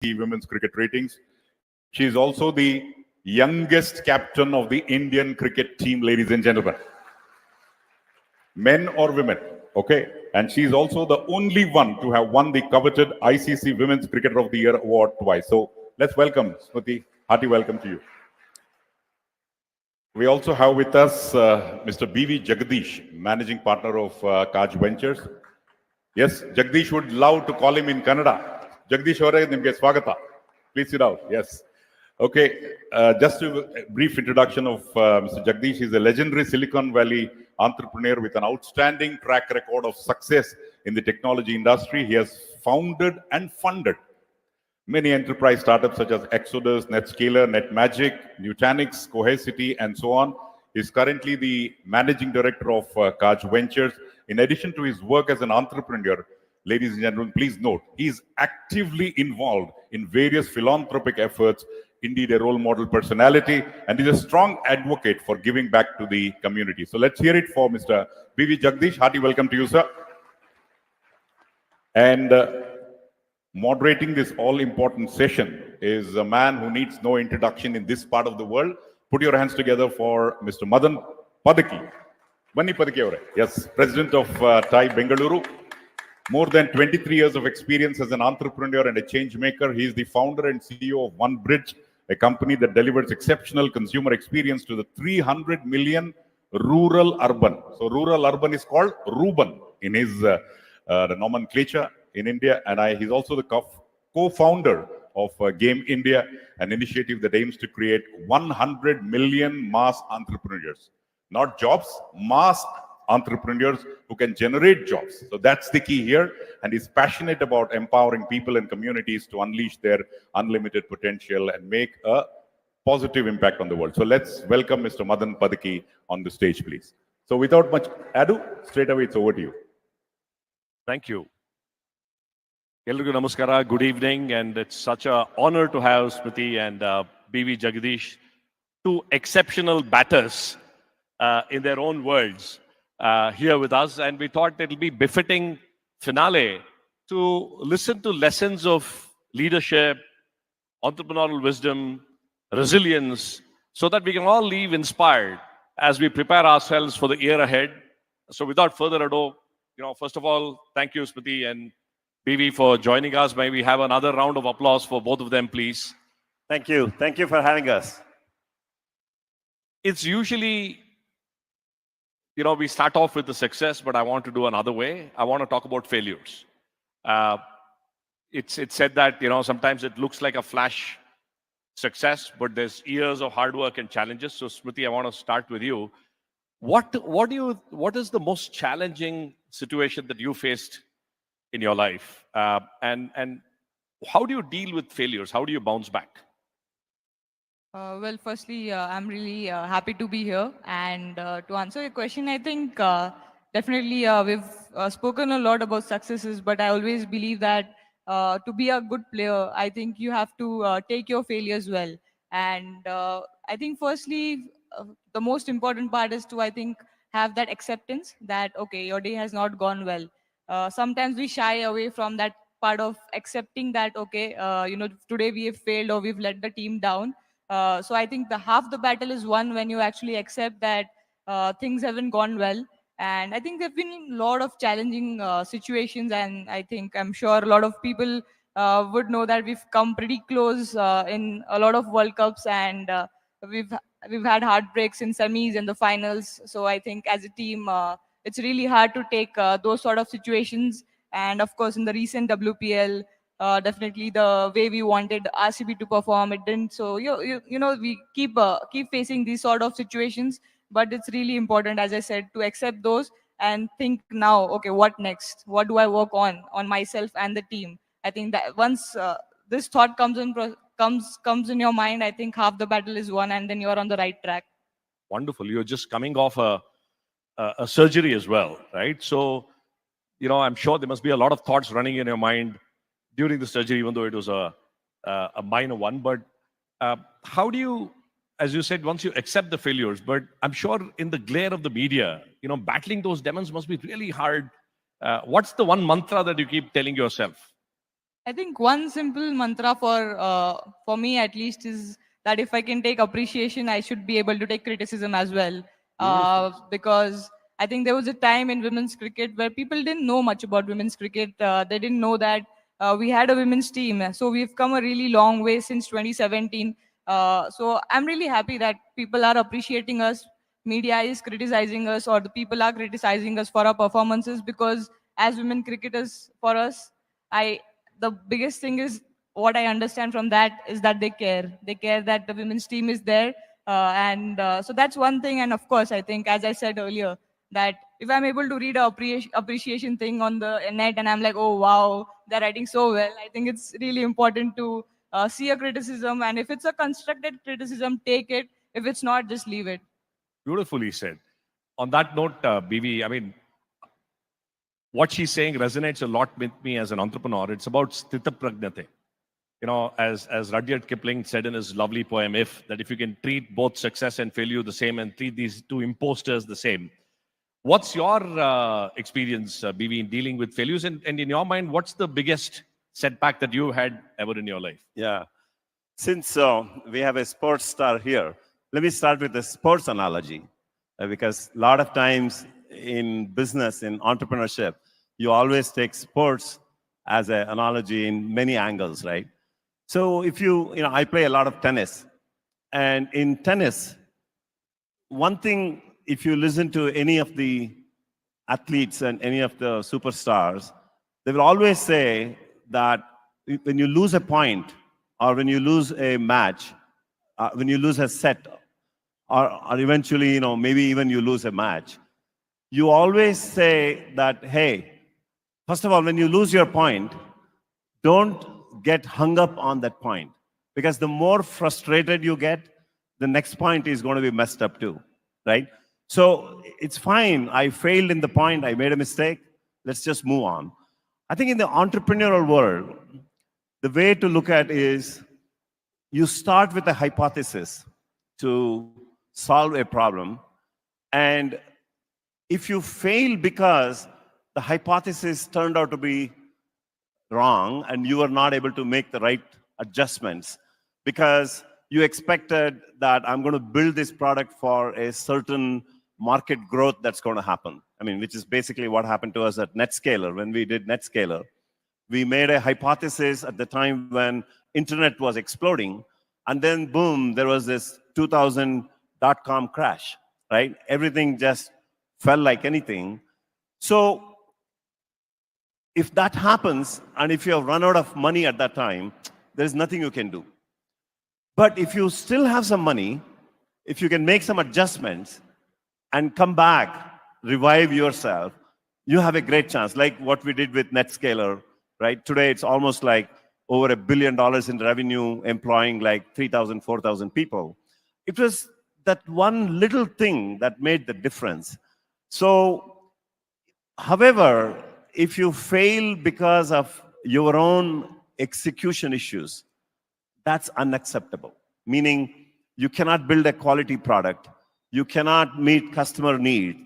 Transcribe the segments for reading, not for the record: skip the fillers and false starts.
women's cricket ratings. She is also the youngest captain of the Indian cricket team, ladies and gentlemen. Men or women, okay? And she is also the only one to have won the coveted ICC Women's Cricketer of the Year award twice. So let's welcome Smriti. Hearty welcome to you. We also have with us Mr. B.V. Jagdish, managing partner of Kaj Ventures. Yes, Jagdish would love to call him in Kannada. Jagdish avare nimge swagata. Please sit down. Yes. Okay, just a brief introduction of Mr. Jagdish. He's a legendary Silicon Valley entrepreneur with an outstanding track record of success in the technology industry. He has founded and funded many enterprise startups such as Exodus, Netscaler, NetMagic, Nutanix, Cohesity, and so on. He's currently the managing director of Kaj Ventures. In addition to his work as an entrepreneur, ladies and gentlemen, please note, he is actively involved in various philanthropic efforts, indeed a role model personality, and is a strong advocate for giving back to the community. So let's hear it for Mr. B.V. Jagdish. Hearty welcome to you, sir. And moderating this all-important session is a man who needs no introduction in this part of the world. Put your hands together for Mr. Madan Padaki. Mani Padaki, yes, president of TAI Bengaluru. More than 23 years of experience as an entrepreneur and a change maker. He is the founder and CEO of OneBridge, a company that delivers exceptional consumer experience to the 300 million rural urban. So rural urban is called Ruban in his nomenclature in India. And he's also the co-founder of Game India, an initiative that aims to create 100 million mass entrepreneurs. Not jobs, mass entrepreneurs who can generate jobs. So that's the key here. And he's passionate about empowering people and communities to unleash their unlimited potential and make a positive impact on the world. So let's welcome Mr. Madan Padaki on the stage, please. So without much ado, straight away, it's over to you. Thank you. Elrigu namaskara, good evening, and it's such an honor to have Smriti and B.V. Jagdish, two exceptional batters in their own worlds here with us, and we thought it'll be befitting finale to listen to lessons of leadership, entrepreneurial wisdom, resilience, so that we can all leave inspired as we prepare ourselves for the year ahead. So without further ado, first of all, thank you, Smriti and BV, for joining us. May we have another round of applause for both of them, please. Thank you. Thank you for having us. It's usually, we start off with the success, but I want to do another way. I want to talk about failures. It's said that, sometimes it looks like a flash success, but there's years of hard work and challenges. So Smriti, I want to start with you. What is the most challenging situation that you faced in your life? And how do you deal with failures? How do you bounce back? Well, firstly, I'm really happy to be here. And to answer your question, I think definitely we've spoken a lot about successes, but I always believe that to be a good player, I think you have to take your failures well. And I think firstly, the most important part is to, I think, have that acceptance that, okay, your day has not gone well. Sometimes we shy away from that part of accepting that, okay, today we have failed or we've let the team down. So I think the half the battle is won when you actually accept that things haven't gone well. And I think there have been a lot of challenging situations, and I'm sure a lot of people would know that we've come pretty close in a lot of World Cups, and we've had heartbreaks in semis and the finals. So I think as a team, it's really hard to take those sort of situations. And of course, in the recent WPL, definitely the way we wanted RCB to perform, it didn't. So we keep facing these sort of situations, but it's really important, as I said, to accept those and think now, okay, what next? What do I work on myself and the team? I think that once this thought comes in your mind, I think half the battle is won, and then you're on the right track. Wonderful. You're just coming off a surgery as well, right? So, I'm sure there must be a lot of thoughts running in your mind during the surgery, even though it was a minor one. But how do you, as you said, once you accept the failures, but I'm sure in the glare of the media, battling those demons must be really hard. What's the one mantra that you keep telling yourself? I think one simple mantra for me at least is that if I can take appreciation, I should be able to take criticism as well. Because I think there was a time in women's cricket where people didn't know much about women's cricket. They didn't know that we had a women's team. So we've come a really long way since 2017. So I'm really happy that people are appreciating us, media is criticizing us, or the people are criticizing us for our performances, because as women cricketers, for us, I the biggest thing is what I understand from that is that they care. They care that the women's team is there, and so that's one thing. And of course, I think, as I said earlier, that if I'm able to read a appreciation thing on the net and I'm like, oh wow, they're writing so well, I think it's really important to see a criticism, and if it's a constructed criticism, take it. If it's not, just leave it. Beautifully said. On that note, BV, I mean, what she's saying resonates a lot with me as an entrepreneur. It's about sthita pragnate. You know, as Rudyard Kipling said in his lovely poem, if you can treat both success and failure the same and treat these two imposters the same. What's your experience, BV, in dealing with failures? And in your mind, what's the biggest setback that you had ever in your life? Yeah. Since we have a sports star here, let me start with the sports analogy. Because a lot of times in business, in entrepreneurship, you always take sports as an analogy in many angles, right? So if I play a lot of tennis. And in tennis, one thing, if you listen to any of the athletes and any of the superstars, they will always say that when you lose a point or when you lose a match, when you lose a set, or eventually, maybe even you lose a match, you always say that, hey, first of all, when you lose your point, don't get hung up on that point. Because the more frustrated you get, the next point is going to be messed up too, right? So it's fine. I failed in the point. I made a mistake. Let's just move on. I think in the entrepreneurial world, the way to look at is you start with a hypothesis to solve a problem. And if you fail because the hypothesis turned out to be wrong and you are not able to make the right adjustments because you expected that I'm going to build this product for a certain market growth that's going to happen. I mean, which is basically what happened to us at Netscaler. When we did Netscaler, we made a hypothesis at the time when internet was exploding, and then boom, there was this 2000 .com crash, right? Everything just fell like anything. So if that happens, and if you have run out of money at that time, there's nothing you can do. But if you still have some money, if you can make some adjustments and come back, revive yourself, you have a great chance. Like what we did with Netscaler, right? Today, it's almost like over $1 billion in revenue, employing like 3,000, 4,000 people. It was that one little thing that made the difference. So, however, if you fail because of your own execution issues, that's unacceptable. Meaning, you cannot build a quality product. You cannot meet customer need.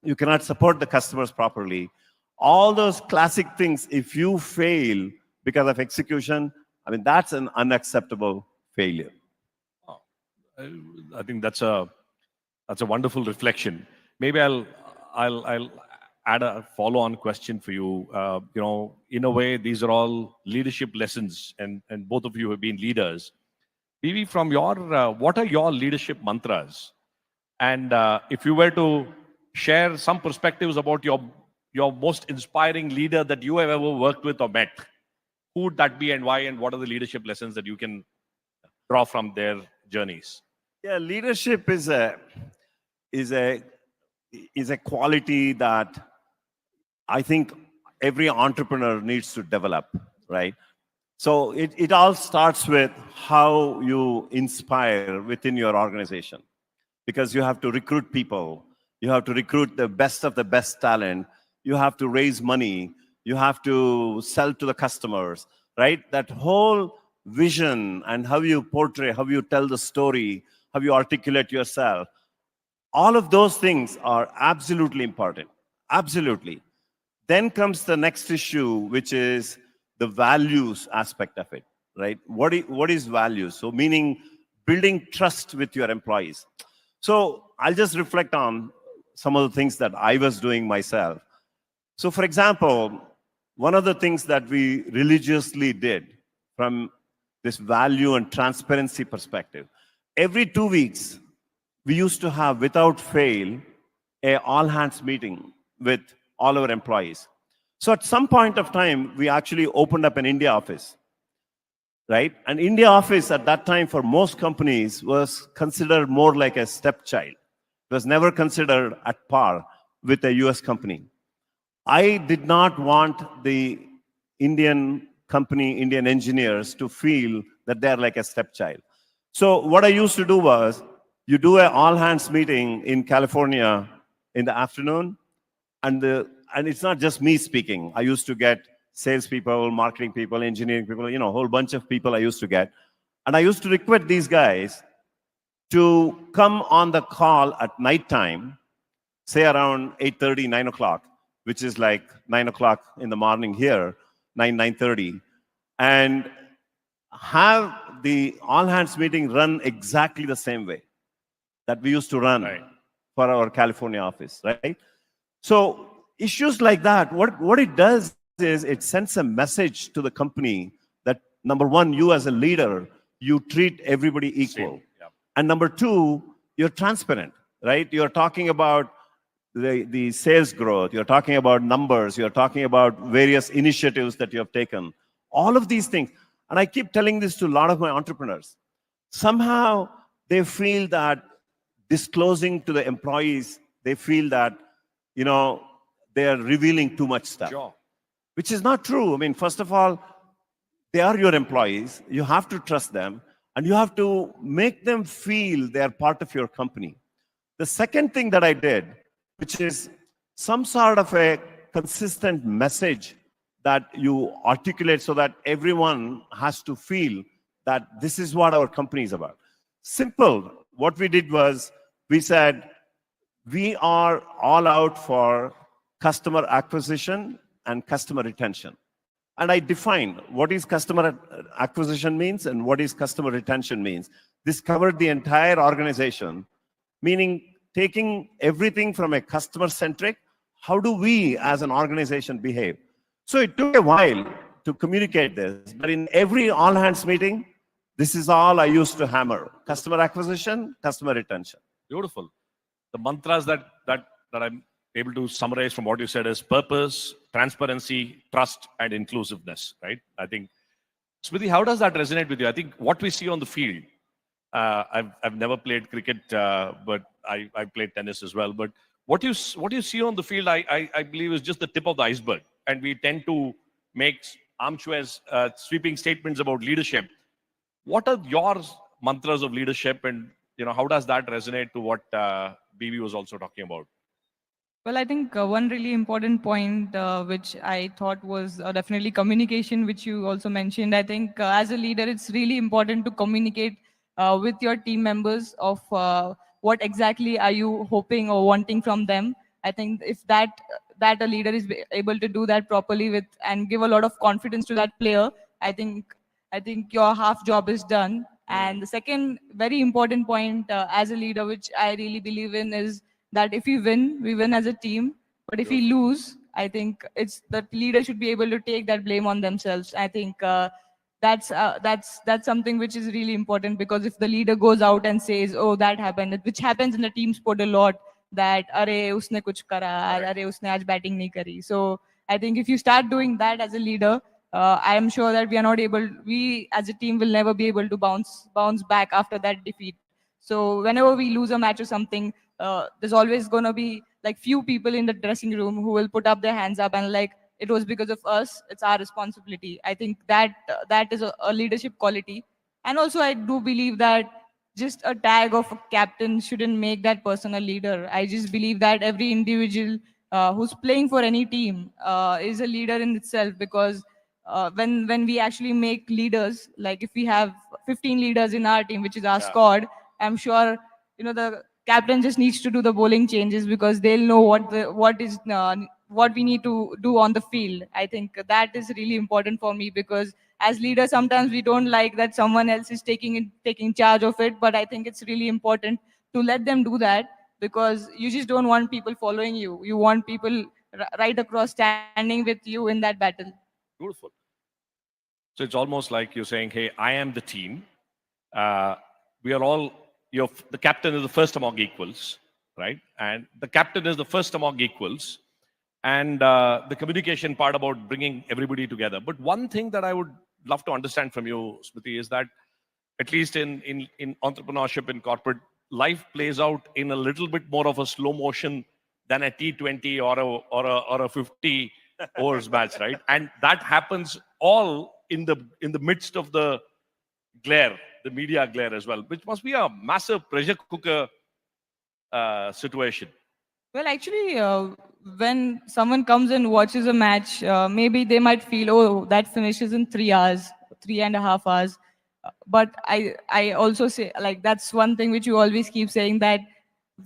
You cannot support the customers properly. All those classic things, if you fail because of execution, I mean, that's an unacceptable failure. I think that's a wonderful reflection. Maybe I'll add a follow-on question for you. In a way, these are all leadership lessons, and both of you have been leaders. Vivi, from your what are your leadership mantras? And if you were to share some perspectives about your most inspiring leader that you have ever worked with or met, who would that be and why? And what are the leadership lessons that you can draw from their journeys? Yeah, leadership is a quality that I think every entrepreneur needs to develop, right? So it all starts with how you inspire within your organization, because you have to recruit people, you have to recruit the best of the best talent, you have to raise money, you have to sell to the customers, right? That whole vision and how you portray, how you tell the story, how you articulate yourself, all of those things are absolutely important. Absolutely. Then comes the next issue, which is the values aspect of it, right? What is values? So meaning building trust with your employees. So I'll just reflect on some of the things that I was doing myself. So for example, one of the things that we religiously did from this value and transparency perspective, every 2 weeks, we used to have, without fail, a all hands meeting with all our employees. So at some point of time, we actually opened up an India office, right? An India office at that time for most companies was considered more like a stepchild. It was never considered at par with a US company. I did not want the Indian company, Indian engineers to feel that they're like a stepchild. So what I used to do was, you do an all hands meeting in California in the afternoon, and it's not just me speaking. I used to get salespeople, marketing people, engineering people, a whole bunch of people I used to get. And I used to request these guys to come on the call at nighttime, say around 8:30, 9 o'clock, which is like 9 o'clock in the morning here, 9:30, and have the all hands meeting run exactly the same way that we used to run for our California office, right? So issues like that, what it does is it sends a message to the company that, number one, you as a leader, you treat everybody equal. And number two, you're transparent, right? You're talking about the sales growth, you're talking about numbers, you're talking about various initiatives that you have taken, all of these things. And I keep telling this to a lot of my entrepreneurs. Somehow they feel that disclosing to the employees, they feel that, they are revealing too much stuff, which is not true. I mean, first of all, they are your employees. You have to trust them, and you have to make them feel they are part of your company. The second thing that I did, which is some sort of a consistent message that you articulate so that everyone has to feel that this is what our company is about. Simple. What we did was, we said, we are all out for customer acquisition and customer retention. And I defined what is customer acquisition means and what is customer retention means. This covered the entire organization, meaning taking everything from a customer-centric, how do we as an organization behave? So it took a while to communicate this, but in every all-hands meeting, this is all I used to hammer: customer acquisition, customer retention. Beautiful. The mantras that I'm able to summarize from what you said is purpose, transparency, trust, and inclusiveness, right? I think, Smriti, how does that resonate with you? I think what we see on the field, I've never played cricket, but I played tennis as well. But what you see on the field, I believe, is just the tip of the iceberg. And we tend to make armchairs sweeping statements about leadership. What are your mantras of leadership, and how does that resonate to what BB was also talking about? Well, I think one really important point, which I thought was definitely communication, which you also mentioned. I think as a leader, it's really important to communicate with your team members of what exactly are you hoping or wanting from them. I think if that a leader is able to do that properly with and give a lot of confidence to that player, I think your half job is done. And the second very important point as a leader, which I really believe in, is that if we win as a team. But if we lose, I think it's the leader should be able to take that blame on themselves. I think that's something which is really important, because if the leader goes out and says, "Oh, that happened," which happens in the team sport a lot, that "Arey usne kuch kara, arey usne aaj batting nahi kari." So I think if you start doing that as a leader, I am sure that we as a team will never be able to bounce back after that defeat. So whenever we lose a match or something, there's always going to be like few people in the dressing room who will put up their hands up and like, it was because of us, it's our responsibility. I think that is a leadership quality. And also I do believe that just a tag of a captain shouldn't make that person a leader. I just believe that every individual who's playing for any team is a leader in itself, because when we actually make leaders, like if we have 15 leaders in our team, which is our squad, I'm sure the captain just needs to do the bowling changes, because they'll know what is what we need to do on the field. I think that is really important for me, because as leaders sometimes we don't like that someone else is taking charge of it, but I think it's really important to let them do that, because you just don't want people following you. You want people right across standing with you in that battle. Beautiful. So it's almost like you're saying, hey, I am the team. Uh, we are all, the captain is the first among equals, right? And the captain is the first among equals. And the communication part about bringing everybody together. But one thing that I would love to understand from you, Smriti, is that at least in entrepreneurship, in corporate, life plays out in a little bit more of a slow motion than a T20 or a 50 overs match, right? And that happens all in the midst of the glare, the media glare as well, which must be a massive pressure cooker situation. Well, actually, when someone comes and watches a match, maybe they might feel, oh, that finishes in 3 hours, 3.5 hours. But I also say, like, that's one thing which you always keep saying, that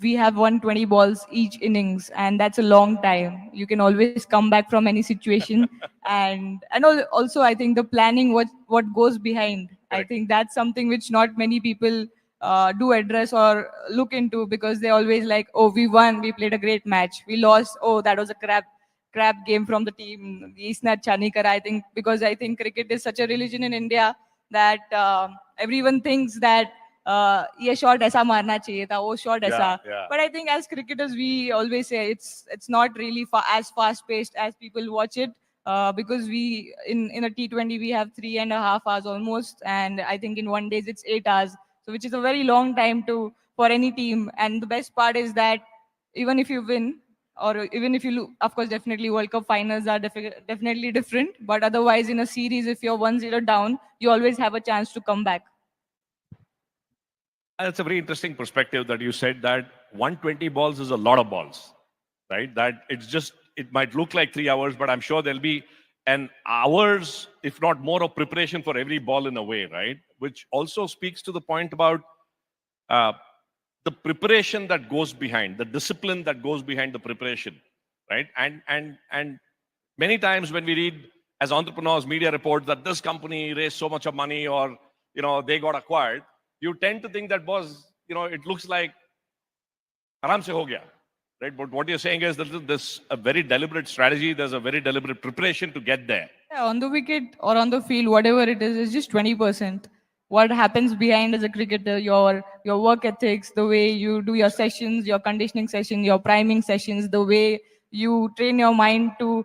we have 120 balls each innings, and that's a long time. You can always come back from any situation, and also I think the planning, what goes behind. I Correct. think that's something which not many people do address or look into, because they always like, oh, we won, we played a great match, we lost, oh, that was a crap game from the team, isna अच्छा नहीं करा. I think because I think cricket is such a religion in India that everyone thinks that ये shot ऐसा मारना चाहिए था, वो shot Yeah, ऐसा. yeah. But I think as cricketers, we always say it's not really as fast paced as people watch it. Because we in a T20 we have 3.5 hours almost, and I think in one days it's 8 hours, so which is a very long time to for any team. And the best part is that even if you win, or even if you lose, of course, definitely World Cup finals are definitely different. But otherwise, in a series, if you're 1-0 down, you always have a chance to come back. That's a very interesting perspective that you said that 120 balls is a lot of balls, right? That it might look like 3 hours, but I'm sure there'll be an hours, if not more, of preparation for every ball in a way, right? Which also speaks to the point about uh, the preparation that goes behind, the discipline that goes behind the preparation, right? And many times when we read as entrepreneurs media reports that this company raised so much of money, or they got acquired, you tend to think that, boss, it looks like aram se ho gaya, right? But what you're saying is that there's a very deliberate strategy, there's a very deliberate preparation to get there. Yeah, on the wicket or on the field, whatever it is just 20%. What happens behind as a cricketer, your work ethics, the way you do your sessions, your conditioning session, your priming sessions, the way you train your mind to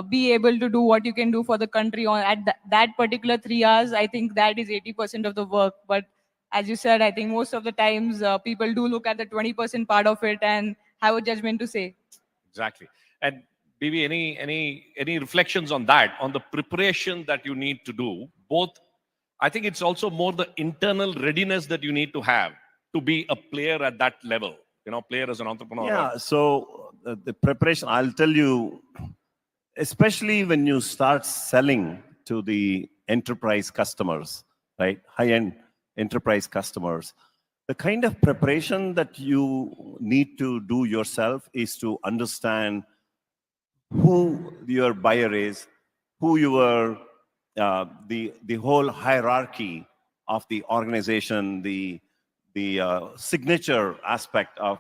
be able to do what you can do for the country on at that particular 3 hours. I think that is 80% of the work. But as you said, I think most of the times people do look at the 20% part of it and have a judgment to say. Exactly. And maybe any reflections on that, on the preparation that you need to do, both. I think it's also more the internal readiness that you need to have to be a player at that level, player as an entrepreneur. Yeah, Right? so the preparation, I'll tell you, especially when you start selling to the enterprise customers, right? High-end enterprise customers, the kind of preparation that you need to do yourself is to understand who your buyer is, who your the whole hierarchy of the organization, the signature aspect of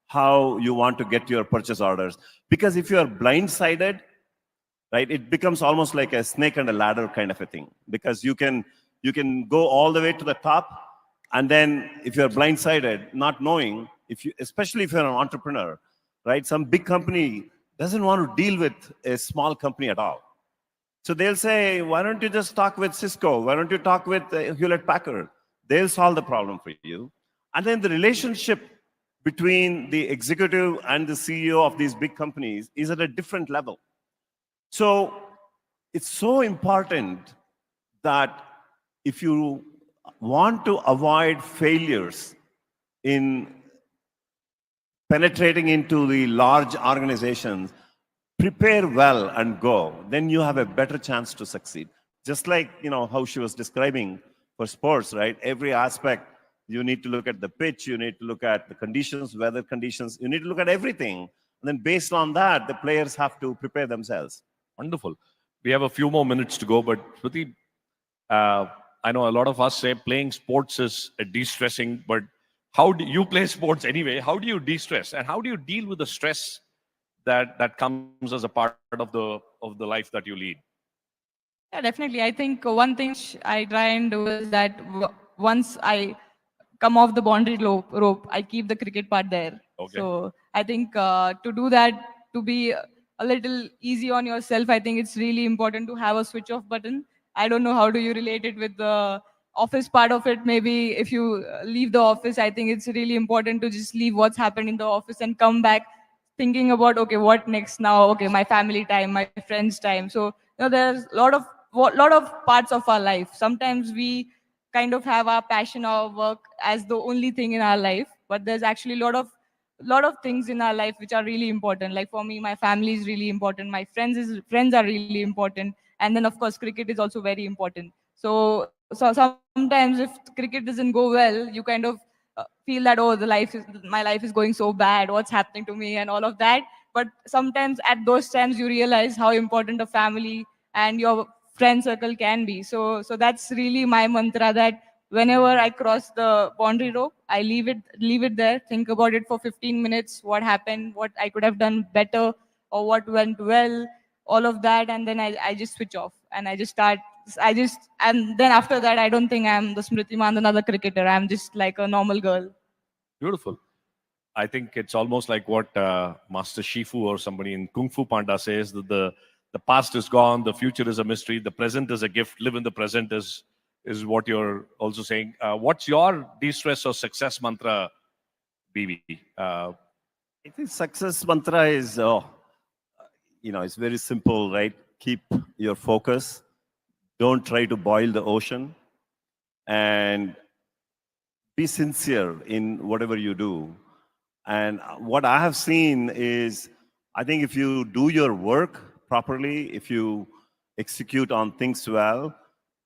how you want to get your purchase orders. Because if you are blindsided, right, it becomes almost like a snake and a ladder kind of a thing. Because you can go all the way to the top, and then if you're blindsided, not knowing, especially if you're an entrepreneur, right, some big company doesn't want to deal with a small company at all. So they'll say, why don't you just talk with Cisco? Why don't you talk with Hewlett Packard? They'll solve the problem for you. And then the relationship between the executive and the CEO of these big companies is at a different level. So it's so important that if you want to avoid failures in penetrating into the large organizations, prepare well and go. Then you have a better chance to succeed. Just like how she was describing for sports, right? Every aspect, you need to look at the pitch, you need to look at the conditions, weather conditions, you need to look at everything. And then based on that, the players have to prepare themselves. Wonderful. We have a few more minutes to go, but Smriti, uh, I know a lot of us say playing sports is de-stressing, but how do you play sports anyway? How do you de-stress, and how do you deal with the stress that comes as a part of the life that you lead? Yeah, definitely. I think one thing which I try and do is that once I come off the boundary rope, I keep the cricket part there. Okay. So I think to do that, to be a little easy on yourself, I think it's really important to have a switch off button. I don't know how do you relate it with the office part of it. Maybe if you leave the office, I think it's really important to just leave what's happened in the office and come back thinking about, okay, what next now? Okay, my family time, my friends time. So there's lot of parts of our life. Sometimes we kind of have our passion or work as the only thing in our life, but there's actually a lot of things in our life which are really important. Like for me, my family is really important, my friends are really important, and then of course cricket is also very important. So sometimes if cricket doesn't go well, you kind of feel that, oh, my life is going so bad, what's happening to me and all of that. But sometimes at those times you realize how important a family and your friend circle can be. So that's really my mantra, that whenever I cross the boundary rope, I leave it there, think about it for 15 minutes, what happened, what I could have done better, or what went well, all of that, and then I just switch off and and then after that, I don't think I'm the Smriti Mandhana, the cricketer. I'm just like a normal girl. Beautiful. I think it's almost like what Master Shifu or somebody in Kung Fu Panda says, that the past is gone, the future is a mystery, the present is a gift. Live in the present is what you're also saying. What's your de-stress or success mantra, BB? I think success mantra is, it's very simple, right? Keep your focus. Don't try to boil the ocean, and be sincere in whatever you do. And what I have seen is, I think if you do your work properly, if you execute on things well,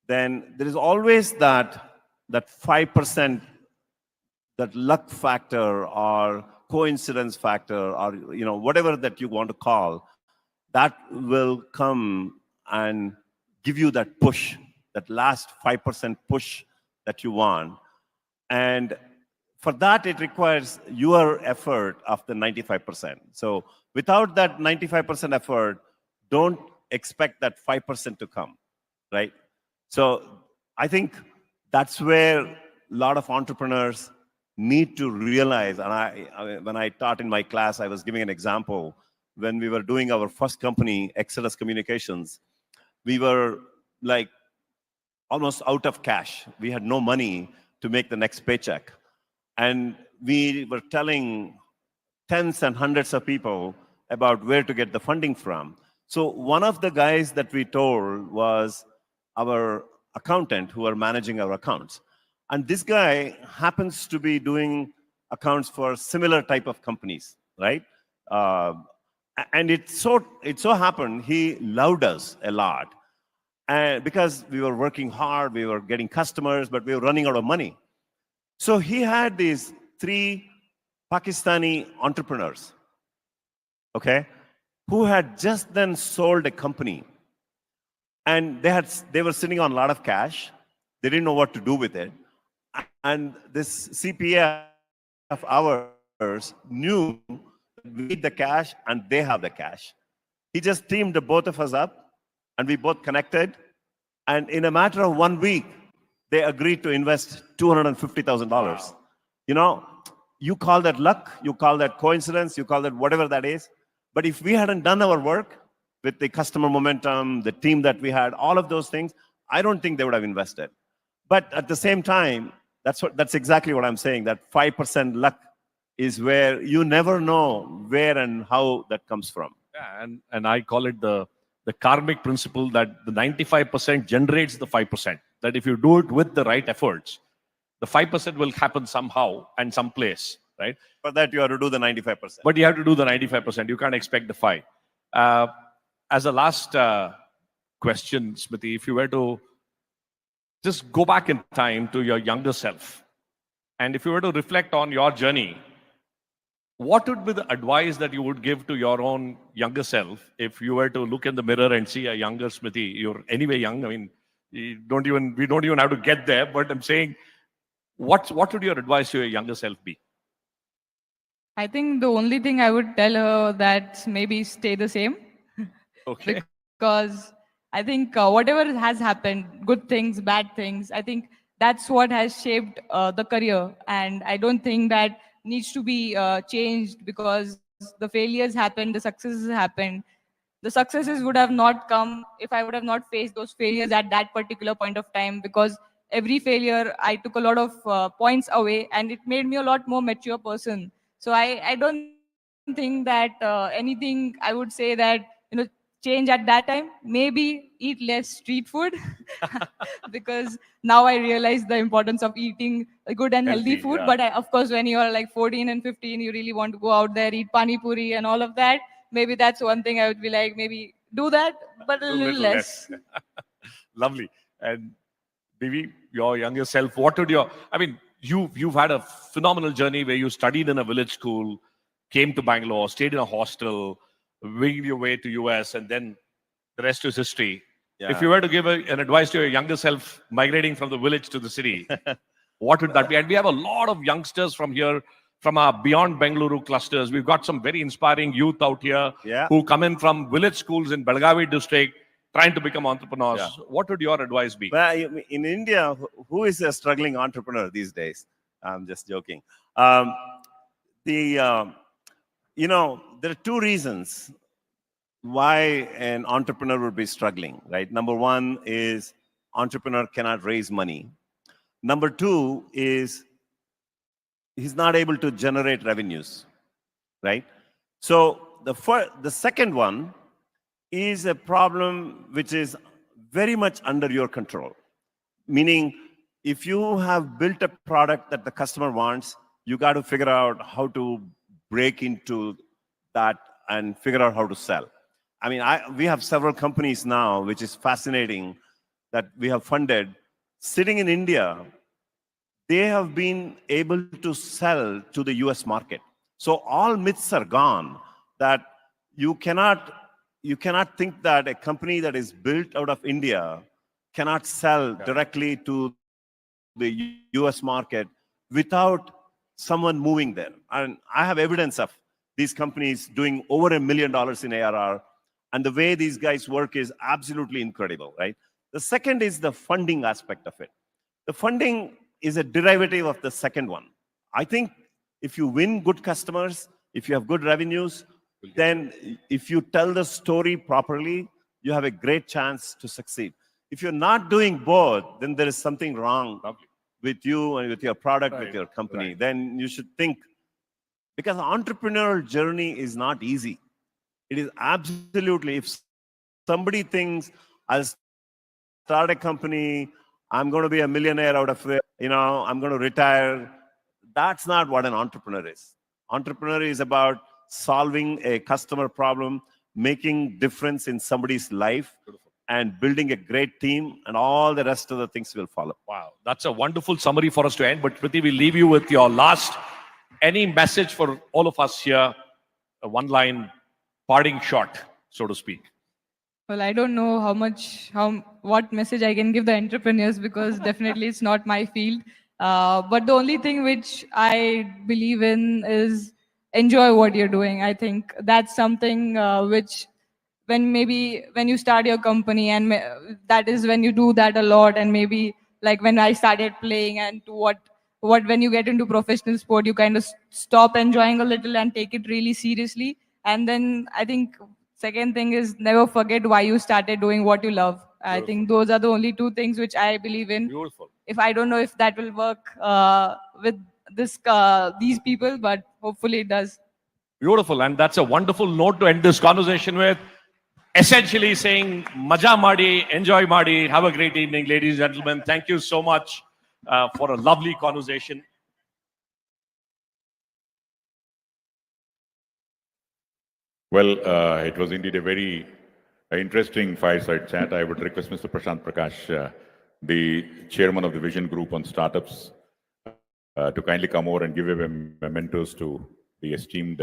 then there is always that 5%, that luck factor or coincidence factor, or whatever that you want to call, that will come and give you that push, that last 5% push that you want. And for that, it requires your effort of the 95%. So without that 95% effort, don't expect that 5% to come, right? So I think that's where a lot of entrepreneurs need to realize. And when I taught in my class, I was giving an example. When we were doing our first company, Exodus Communications, we were like almost out of cash. We had no money to make the next paycheck. And we were telling tens and hundreds of people about where to get the funding from. So one of the guys that we told was our accountant who are managing our accounts. And this guy happens to be doing accounts for similar type of companies, right? And it so happened he loved us a lot. And because we were working hard, we were getting customers, but we were running out of money. So he had these 3 Pakistani entrepreneurs, okay, who had just then sold a company. And they were sitting on a lot of cash. They didn't know what to do with it. And this CPA of ours knew that we need the cash and they have the cash. He just teamed the both of us up, and we both connected. And in a matter of 1 week, they agreed to invest $250,000. Wow. You call that luck, you call that coincidence, you call that whatever that is. But if we hadn't done our work with the customer momentum, the team that we had, all of those things, I don't think they would have invested. But at the same time, that's exactly what I'm saying, that 5% luck is where you never know where and how that comes from. Yeah, and I call it the karmic principle, that the 95% generates the 5%. That if you do it with the right efforts, the 5% will happen somehow and someplace, right? For that, you have to do the 95%. But you have to do the 95%. You can't expect the 5. As a last question, Smriti, if you were to just go back in time to your younger self, and if you were to reflect on your journey, what would be the advice that you would give to your own younger self if you were to look in the mirror and see a younger Smriti? You're anyway young. I mean, we don't even have to get there. But I'm saying, what would your advice to your younger self be? I think the only thing I would tell her that maybe stay the same. Okay. Because I think whatever has happened, good things, bad things, I think that's what has shaped the career. And I don't think that needs to be changed because the failures happened, the successes happened. The successes would have not come if I would have not faced those failures at that particular point of time, because every failure I took a lot of points away and it made me a lot more mature person. So I don't think that anything I would say that, change at that time. Maybe eat less street food because now I realize the importance of eating a good and healthy Healthy, food. yeah. But of course, when you are like 14 and 15, you really want to go out there, eat pani puri and all of that. Maybe that's one thing I would be like, maybe do that, but a A little little less. less. Lovely. And Divi, your younger self, what would your, I mean, you've had a phenomenal journey where you studied in a village school, came to Bangalore, stayed in a hostel, winged your way to US, and then the rest is history. If Yeah. you were to give an advice to your younger self migrating from the village to the city, what would that be? And we have a lot of youngsters from here, from our beyond Bengaluru clusters. We've got some very inspiring youth out here Yeah. who come in from village schools in Belgavi district trying to become entrepreneurs. Yeah. What would your advice be? Well, in India, who is a struggling entrepreneur these days? I'm just joking. Um, there are two reasons why an entrepreneur would be struggling, right? Number one is entrepreneur cannot raise money. Number two is he's not able to generate revenues, right? So the second one is a problem which is very much under your control. Meaning, if you have built a product that the customer wants, you got to figure out how to break into that and figure out how to sell. I mean, we have several companies now, which is fascinating, that we have funded. Sitting in India, they have been able to sell to the US market. So all myths are gone that you cannot think that a company that is built out of India cannot sell directly to the US market without someone moving there. And I have evidence of these companies doing over $1 million in ARR. And the way these guys work is absolutely incredible, right? The second is the funding aspect of it. The funding is a derivative of the second one. I think if you win good customers, if you have good revenues, then if you tell the story properly, you have a great chance to succeed. If you're not doing both, then there is something wrong with you and with your product, with your company. Then you should think, because the entrepreneurial journey is not easy. It is absolutely, if somebody thinks, I'll start a company, I'm going to be a millionaire out of it, I'm going to retire. That's not what an entrepreneur is. Entrepreneur is about solving a customer problem, making difference in somebody's life, and building a great team, and all the rest of the things will follow. Wow, that's a wonderful summary for us to end. But Priti, we'll leave you with your last, any message for all of us here, a one-line parting shot, so to speak. Well, I don't know what message I can give the entrepreneurs because definitely it's not my field. But the only thing which I believe in is enjoy what you're doing. I think that's something which when you start your company and that is when you do that a lot, and maybe like when I started playing and to what when you get into professional sport, you kind of stop enjoying a little and take it really seriously. And then I think second thing is never forget why you started doing what you love. I think those are the only two things which I believe in. Beautiful. If I don't know if that will work with these people, but hopefully it does. Beautiful. And that's a wonderful note to end this conversation with. Essentially saying, Maja Madi, enjoy Madi, have a great evening, ladies and gentlemen. Thank you so much for a lovely conversation. Well, it was indeed a very interesting fireside chat. I would request Mr. Prashant Prakash, the chairman of the Vision Group on Startups, to kindly come over and give a mementos to the esteemed